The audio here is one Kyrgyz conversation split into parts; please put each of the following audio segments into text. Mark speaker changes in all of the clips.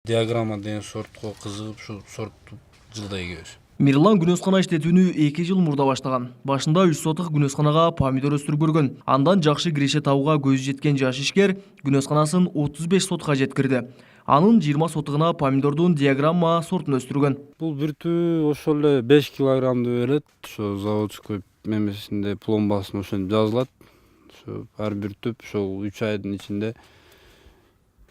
Speaker 1: Диаграмма деген сортко кызыгып, ушул сортту жылда эгебиз.
Speaker 2: Мирлан күнөскана иштетүүнү 2 жыл мурда баштаган. Башында 3 сотук күнөсканага помидор өстүрүп көргөн. Андан жакшы киреше табууга көзү жеткен жаш ишкер күнөсканасын 35 сотка жеткирди. Анын 20 сотугуна помидордун диаграмма сортун өстүргөн.
Speaker 1: Бул бир түбү ошол эле 5 килограммды берет. Ошо заводской мемесинде пломбасын ошентип жазылат. Ошо ар бир түп ошол 3 айдын ичинде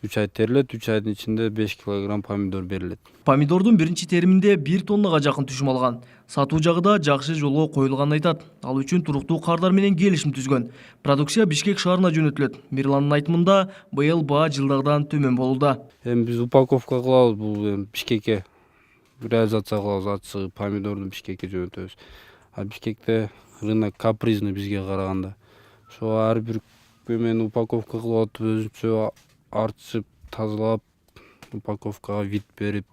Speaker 1: 3 ай терилет, 3 айдын ичинде 5 килограмм помидор берилет.
Speaker 2: Помидордун биринчи териминде 1 тоннага жакын түшүм алган. Сатуу жагы да жакшы жолго коюлганын айтат. Ал үчүн туруктуу кардар менен келишим түзгөн. Продукция Бишкек шаарына жөнөтүлөт. Мирландын айтымында быйыл баа жылдагыдан төмөн болууда.
Speaker 1: Эми биз упаковка кылабыз, бул Бишкекке реализация кылабыз, ачыгы помидорду Бишкекке жөнөтөбүз. А Бишкекте рынок капризный бизге караганда. Ошо ар бир эмени упаковка кылып атып, өзүнчө артышып, тазалап, упаковкага вид берип,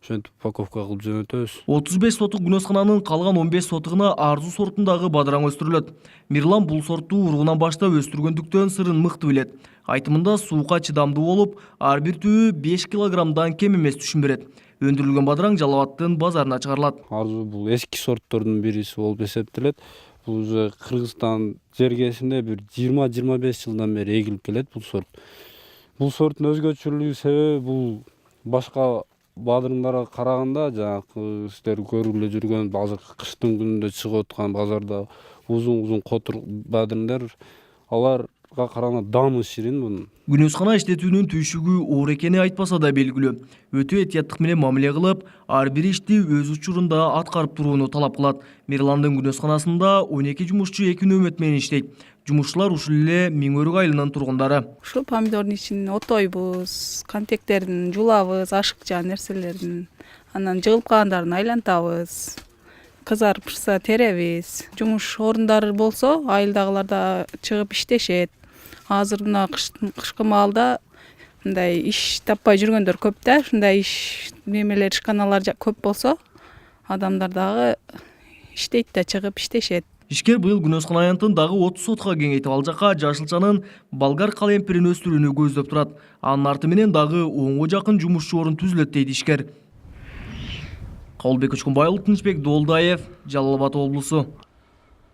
Speaker 1: ошентип упаковка кылып жөнөтөбүз.
Speaker 2: 35 сотук күнөскананын калган 15 сотугуна арзу сортундагы бадыраң өстүрүлөт. Мирлан бул сортту уругунан баштап өстүргөндүктөн сырын мыкты билет. Айтымында сууга чыдамдуу болуп, ар бир түбү 5 килограммдан кем эмес түшүм берет. Өндүрүлгөн бадыраң Жалал Абадтын базарына чыгарылат.
Speaker 1: Арзу бул эски сорттордун бириси болуп эсептелет. Бул уже Кыргызстан жергесинде бир 20-25 жылдан бери эгилип келет бул сорт. Бул сорттун өзгөчөлүгү себеби бул башка бадырыңдарга караганда жанагы сиздер көрүп эле жүргөн азыркы кыштын күнүндө чыгып аткан базарда узун котур бадырыңдар, аларга караганда дамы ширин мунун.
Speaker 2: Күнөскана иштетүүнүн түйшүгү оор экени айтпаса да белгилүү. Өтө этияттык менен мамиле кылып, ар бир ишти өз учурунда аткарып турууну талап кылат. Мирландын күнөсканасында 12 жумушчу 2 нөөмөт менен иштейт. Жумушчулар ушул эле Миңөрүк айылынын тургундары.
Speaker 3: Ушул помидордун ичин отойбуз, контектерин жуулабыз, ашыкча нерселерин, анан жыгылып калгандарын айлантабыз. Кызарып теребиз. Жумуш орундары болсо, айылдагыларда чыгып иштешет. Азыр мына кышкы маалда мындай иш таппай жүргөндөр көп да, ушундай иш немелер, ишканалар көп болсо, адамдар дагы иштейт да, чыгып иштешет.
Speaker 2: Ишкер быйыл күнөскана аянтын дагы 30 сотка кеңейтип, ал жака жашылчанын болгар калемпирин өстүрүүнү көздөп турат. Анын арты менен дагы 10го жакын жумушчу орун түзүлөт дейт ишкер. Кабылбек Учкунбайұлы, Тынычбек Долдаев, Жалал Абад облусу.